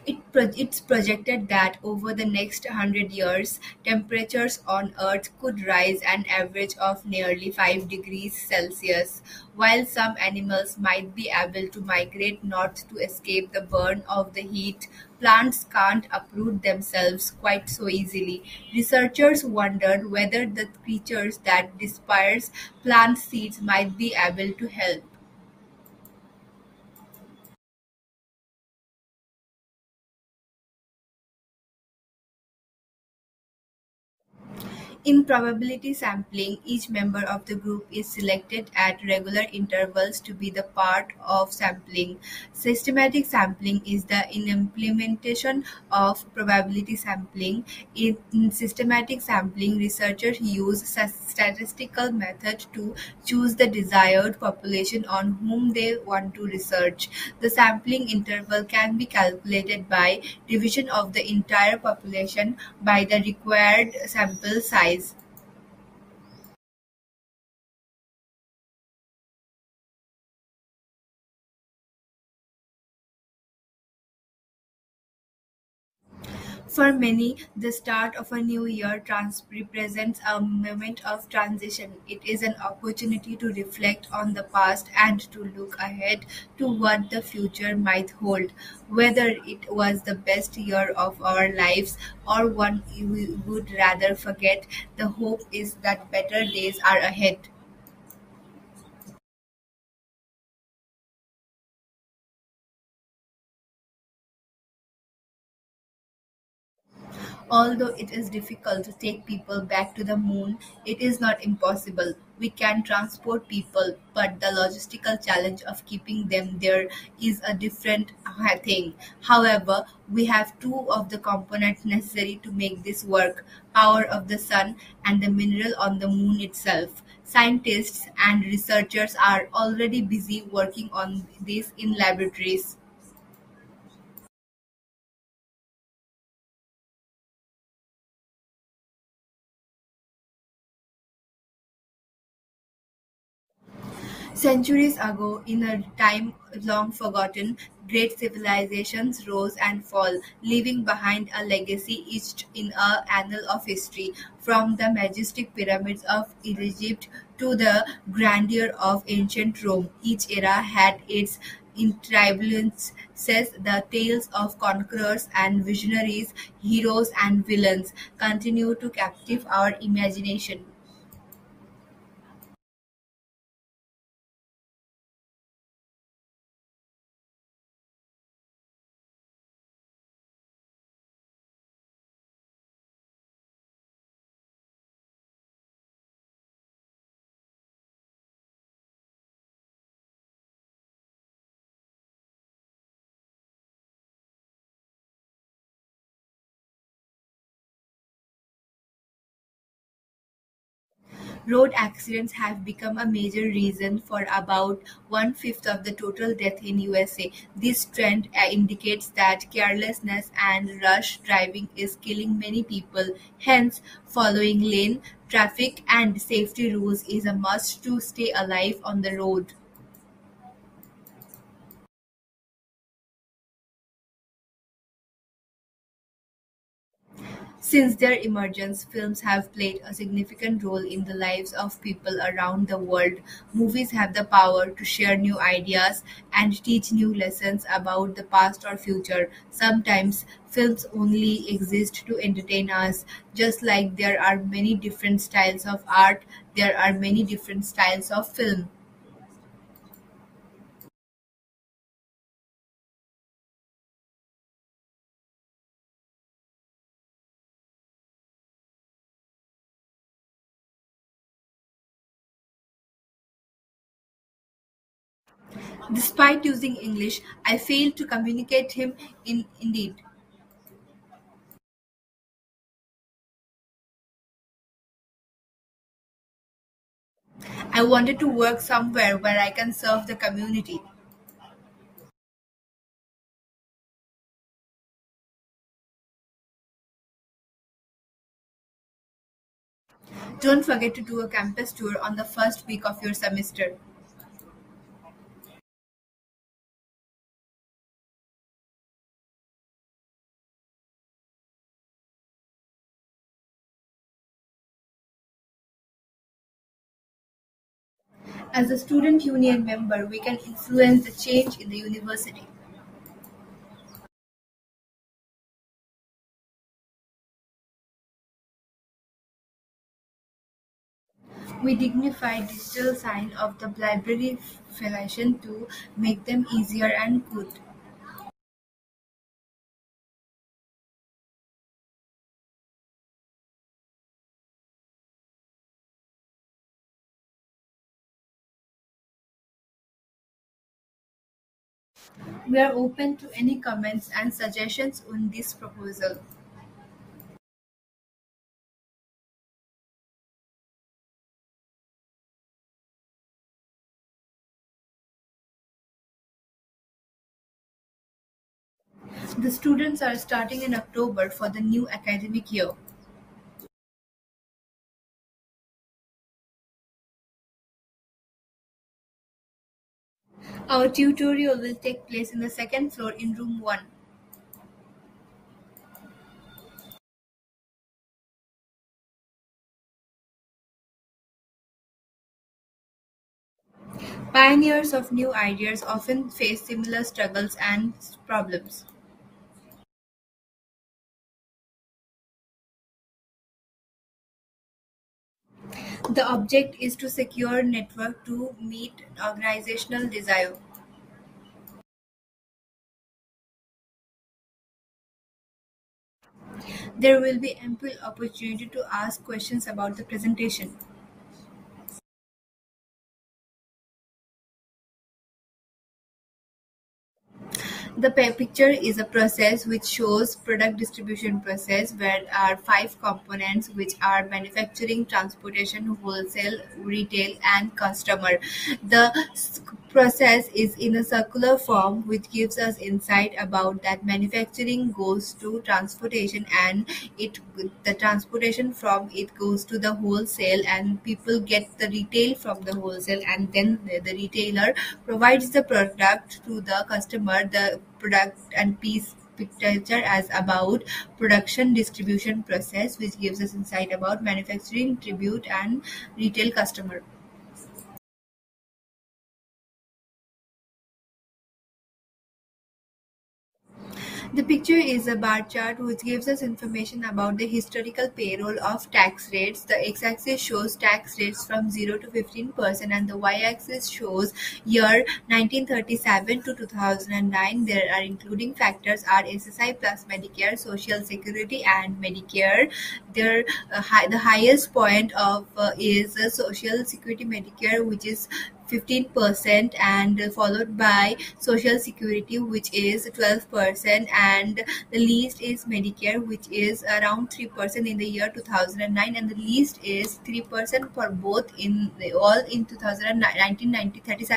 It's projected that over the next 100 years, temperatures on Earth could rise an average of nearly 5 degrees Celsius. While some animals might be able to migrate north to escape the burn of the heat, plants can't uproot themselves quite so easily. Researchers wondered whether the creatures that disperse plant seeds might be able to help. In probability sampling, each member of the group is selected at regular intervals to be the part of sampling. Systematic sampling is the implementation of probability sampling. In systematic sampling, researchers use statistical method to choose the desired population on whom they want to research. The sampling interval can be calculated by division of the entire population by the required sample size. For many, the start of a new year represents a moment of transition. It is an opportunity to reflect on the past and to look ahead to what the future might hold. Whether it was the best year of our lives or one we would rather forget, the hope is that better days are ahead. Although it is difficult to take people back to the moon, it is not impossible. We can transport people, but the logistical challenge of keeping them there is a different thing. However, we have two of the components necessary to make this work: power of the sun and the mineral on the moon itself. Scientists and researchers are already busy working on this in laboratories. Centuries ago, in a time long forgotten, great civilizations rose and fall, leaving behind a legacy etched in an annal of history. From the majestic pyramids of Egypt to the grandeur of ancient Rome, each era had its intricacies, the tales of conquerors and visionaries, heroes and villains continue to captivate our imagination. Road accidents have become a major reason for about one-fifth of the total death in USA. This trend indicates that carelessness and rush driving is killing many people. Hence, following lane, traffic, and safety rules is a must to stay alive on the road. Since their emergence, films have played a significant role in the lives of people around the world. Movies have the power to share new ideas and teach new lessons about the past or future. Sometimes films only exist to entertain us. Just like there are many different styles of art, there are many different styles of film. Despite using English, I failed to communicate him in indeed. I wanted to work somewhere where I can serve the community. Don't forget to do a campus tour on the first week of your semester. As a student union member, we can influence the change in the university. We dignify digital sign of the library affiliation to make them easier and good. We are open to any comments and suggestions on this proposal. The students are starting in October for the new academic year. Our tutorial will take place in the second floor in room 1. Pioneers of new ideas often face similar struggles and problems. The object is to secure network to meet organizational desire. There will be ample opportunity to ask questions about the presentation. The picture is a process which shows product distribution process where are five components which are manufacturing, transportation, wholesale, retail and customer. The process is in a circular form which gives us insight about that manufacturing goes to transportation and it the transportation from it goes to the wholesale and people get the retail from the wholesale and then the retailer provides the product to the customer. The product and piece picture as about production distribution process which gives us insight about manufacturing tribute and retail customer. The picture is a bar chart which gives us information about the historical payroll of tax rates. The x-axis shows tax rates from 0 to 15% and the y-axis shows year 1937 to 2009. There are including factors are SSI plus Medicare, Social Security and Medicare. The highest point of is Social Security Medicare which is 15% and followed by social security which is 12% and the least is Medicare which is around 3% in the year 2009 and the least is 3% for both in all in 2009 1990.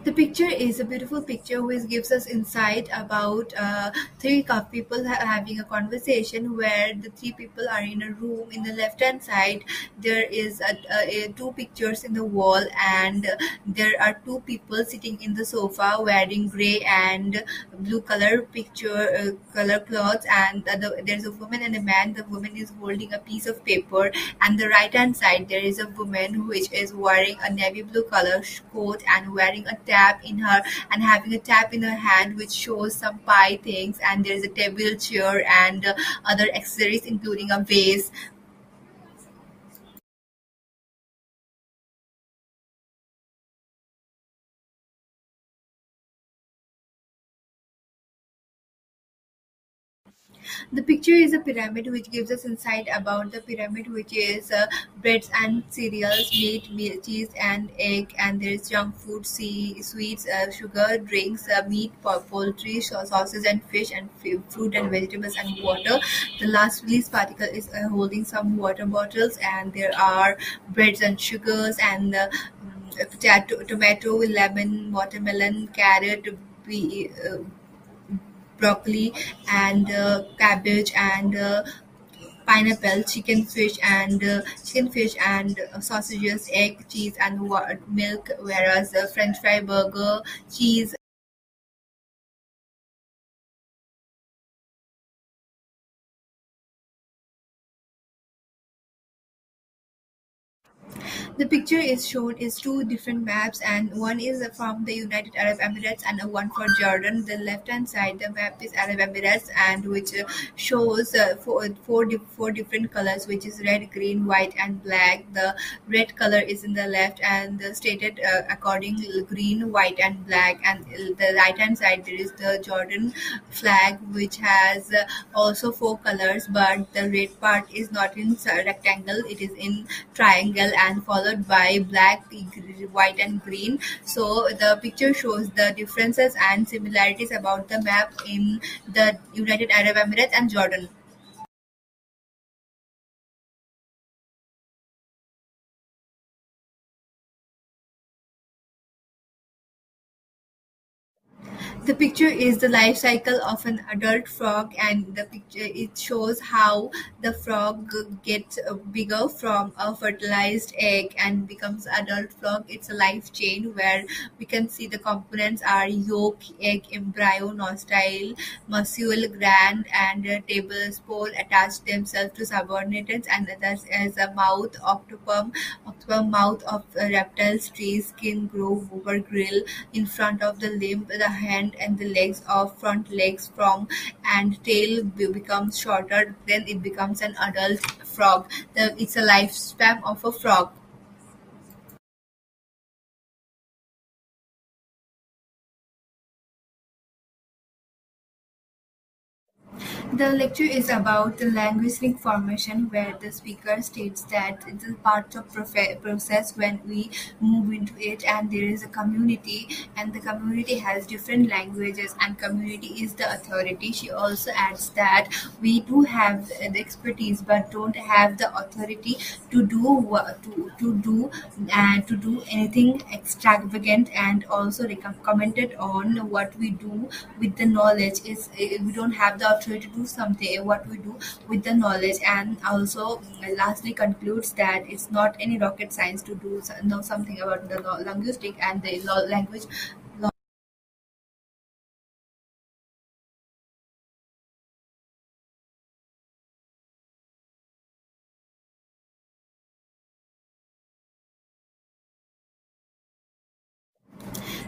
The picture is a beautiful picture which gives us insight about three people having a conversation where the three people are in a room. In the left hand side, there is two pictures in the wall, and there are two people sitting in the sofa wearing gray and blue color color clothes, and there's a woman and a man. The woman is holding a piece of paper, and the right hand side there is a woman which is wearing a navy blue color coat and wearing a tap in her and having a tap in her hand which shows some pie things, and there's a table chair and other accessories including a vase. The picture is a pyramid which gives us insight about the pyramid which is breads and cereals, meat, cheese and egg, and there is junk food, sweets, sugar, drinks, meat, poultry, sauces and fish and fruit and vegetables and water. The last release particle is holding some water bottles, and there are breads and sugars and potato, tomato, lemon, watermelon, carrot, broccoli and cabbage and pineapple, chicken fish and sausages, egg, cheese and milk. Whereas French fry, burger, cheese The picture is shown is two different maps, and one is from the United Arab Emirates and one for Jordan. The left-hand side, the map is Arab Emirates, and which shows four different colors, which is red, green, white, and black. The red color is in the left, and stated according green, white, and black. And the right-hand side, there is the Jordan flag, which has also four colors, but the red part is not in rectangle; it is in triangle and followed by black, white, and green. So the picture shows the differences and similarities about the map in the United Arab Emirates and Jordan. The picture is the life cycle of an adult frog, and the picture it shows how the frog gets bigger from a fertilized egg and becomes adult frog. It's a life chain where we can see the components are yolk, egg, embryo, nostyle, muscle, gland, and tablespoon attach themselves to subordinates, and thus as a mouth, octopus mouth of reptiles, trees, skin, grow over grill in front of the limb, the hand and the legs of front legs from and tail becomes shorter. Then it becomes an adult frog. It's a lifespan of a frog. The lecture is about the linguistic formation, where the speaker states that it's a part of process when we move into it, and there is a community, and the community has different languages, and community is the authority. She also adds that we do have the expertise, but don't have the authority to do to do and to do anything extravagant, and also commented on what we do with the knowledge is we don't have the authority to do something what we do with the knowledge. And also lastly concludes that it's not any rocket science to know something about the linguistic and the language.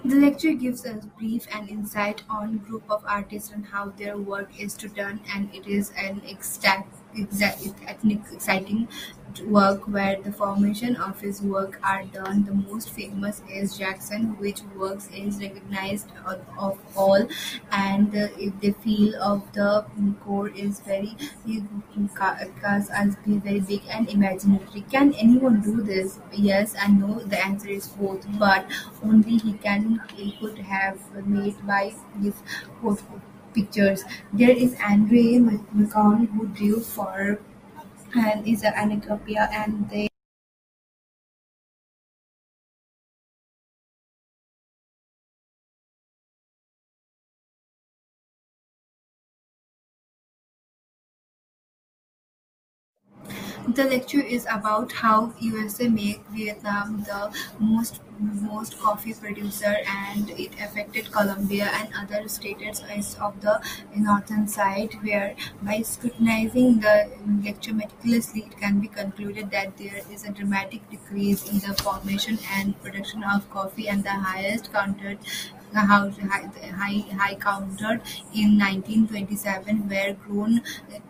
The lecture gives us brief and insight on group of artists and how their work is to done, and it is an exciting work where the formation of his work are done. The most famous is Jackson, which works is recognized of all, and if the feel of the core is very cast as be very big and imaginary. Can anyone do this? Yes and no. The answer is both, but only he could have made by his photo pictures. There is Andre McCon who drew for and is an Anacopia, and they the lecture is about how USA make Vietnam the most coffee producer, and it affected Colombia and other states east of the northern side, where by scrutinizing the lecture meticulously it can be concluded that there is a dramatic decrease in the formation and production of coffee, and the highest counted high counted in 1927 were grown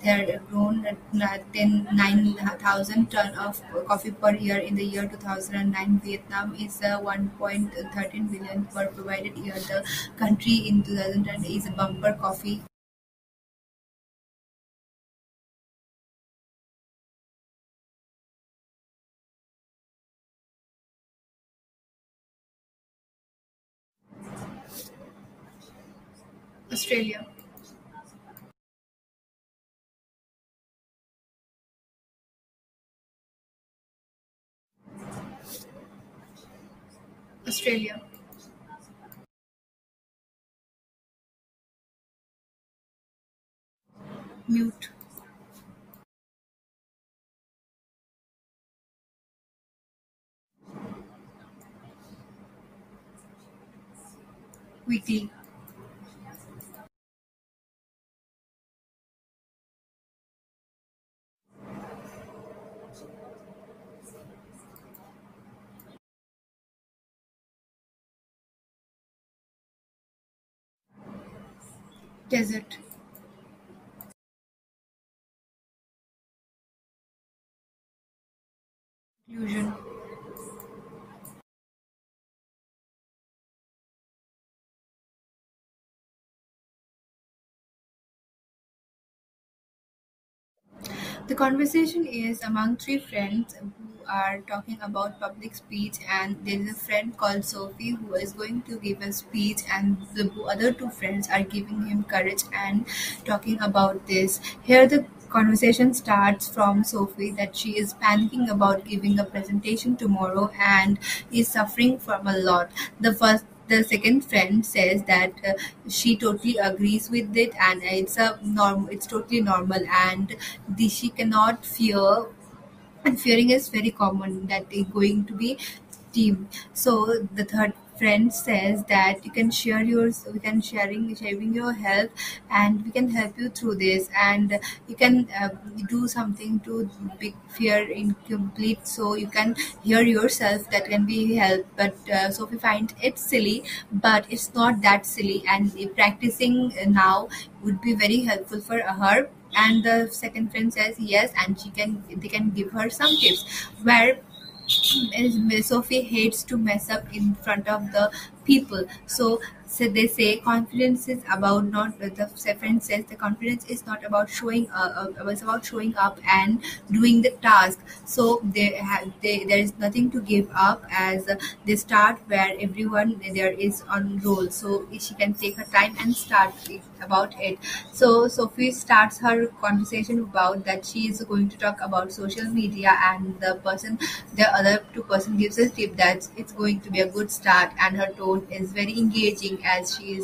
9,000 ton of coffee per year. In the year 2009, Vietnam is 1.13 billion per provided year. The country in 2010 is a bumper coffee. Australia. Australia. Mute. Weekly. Desert. Conclusion. The conversation is among three friends who are talking about public speech, and there is a friend called Sophie who is going to give a speech, and the other two friends are giving him courage and talking about this. Here, the conversation starts from Sophie that she is panicking about giving a presentation tomorrow and is suffering from a lot. The second friend says that she totally agrees with it, and it's totally normal, and she cannot fear, and fearing is very common that they're going to be team. So the third friend says that you can share yours, we can sharing your help, and we can help you through this, and you can do something to be fear incomplete, so you can hear yourself, that can be help. But Sophie finds it silly, but it's not that silly, and practicing now would be very helpful for her. And the second friend says yes, and they can give her some tips where Sophie hates to mess up in front of the people. So they say confidence is about not. The friend says the confidence is not about it's about showing up and doing the task. So there is nothing to give up, as they start where everyone there is on roll. So she can take her time and start about it. So Sophie starts her conversation about that she is going to talk about social media, and the other two-person gives a tip that it's going to be a good start, and her tone is very engaging, as she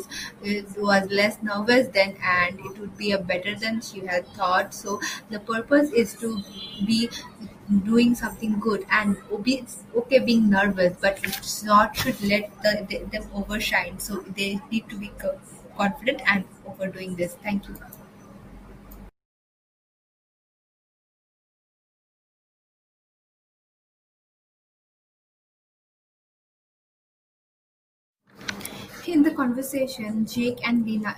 was less nervous then, and it would be a better than she had thought. So the purpose is to be doing something good, and it's okay being nervous, but it's not should let them overshine. So they need to be confident and overdoing this. Thank you. In the conversation, Jake and Lena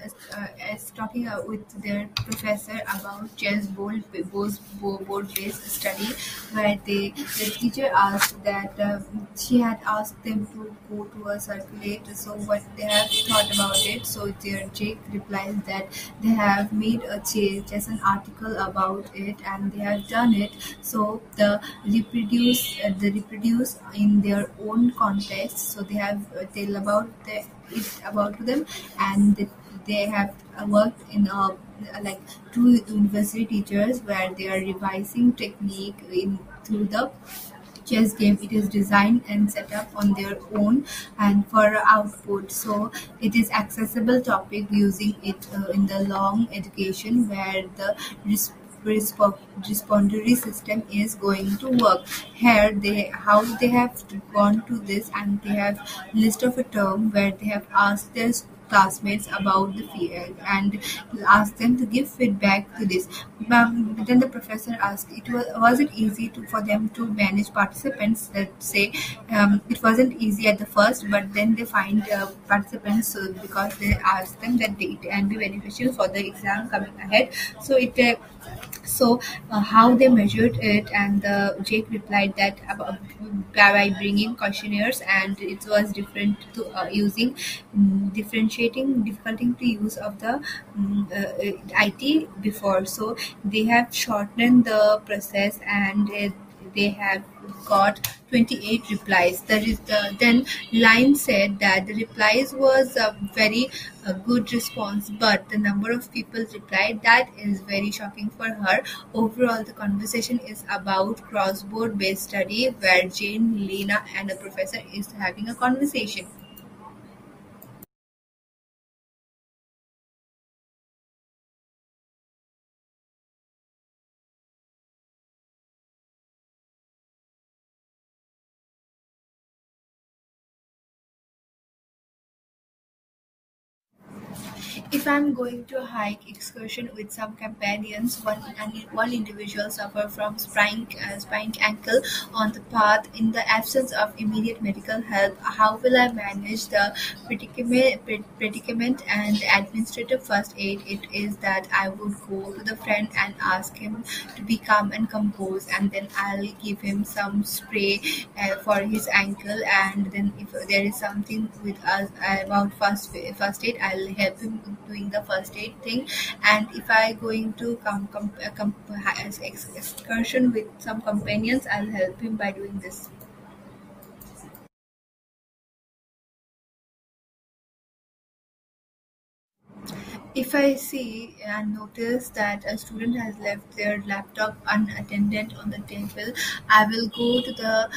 is talking with their professor about chess board-based study, where the teacher asked that she had asked them to go to a circulate, so what they have thought about it. So their Jake replies that they have made a chess an article about it, and they have done it. So the reproduce in their own context. So they have tell about it about them, and they have worked in a like two university teachers where they are revising technique in through the chess game. It is designed and set up on their own and for output. So it is accessible topic using it in the long education, where the respondary system is going to work. Here they how they have gone to this, and they have list of a term where they have asked their classmates about the field and asked them to give feedback to this. Then the professor asked, was it easy for them to manage participants? That say it wasn't easy at the first, but then they find participants, because they asked them that it can be beneficial for the exam coming ahead. So how they measured it, and Jake replied that by bringing questionnaires, and it was different to using differentiating difficulty to use of the IT before. So they have shortened the process, and they have got 28 replies. Then Line said that the replies was a very good response, but the number of people replied, that is very shocking for her. Overall, the conversation is about crossboard based study, where Jane, Lena, and the professor is having a conversation. If I'm going to a hike excursion with some companions, one individual suffer from sprained ankle on the path. In the absence of immediate medical help, how will I manage the predicament and administrative first aid? It is that I would go to the friend and ask him to be calm and composed, and then I'll give him some spray for his ankle, and then if there is something with us about first aid, I'll help him doing the first aid thing. And if I going to excursion with some companions, I'll help him by doing this. If I see and notice that a student has left their laptop unattended on the table, I will go to the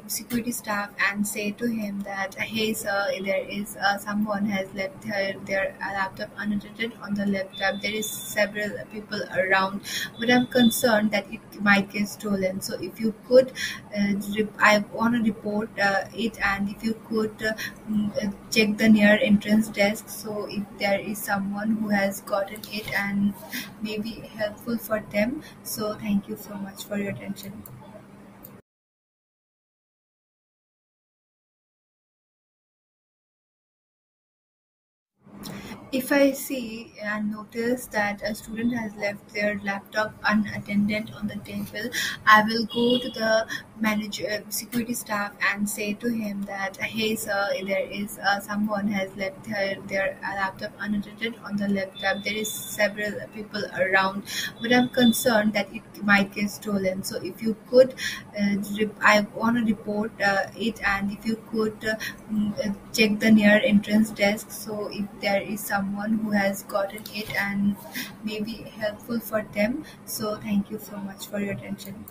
security staff and say to him that, "Hey sir, there is someone has left their laptop unattended on the laptop. There is several people around, but I'm concerned that it might get stolen. So if you could, I want to report it, and if you could check the near entrance desk, so if there is someone who has gotten it and may be helpful for them. So thank you so much for your attention." If I see and notice that a student has left their laptop unattended on the table, I will go to the security staff and say to him that, "Hey sir, there is someone has left their laptop unattended on the laptop. There is several people around, but I'm concerned that it might get stolen. So if you could, I want to report it, and if you could check the near entrance desk, so if there is someone who has gotten it and may be helpful for them. So thank you so much for your attention.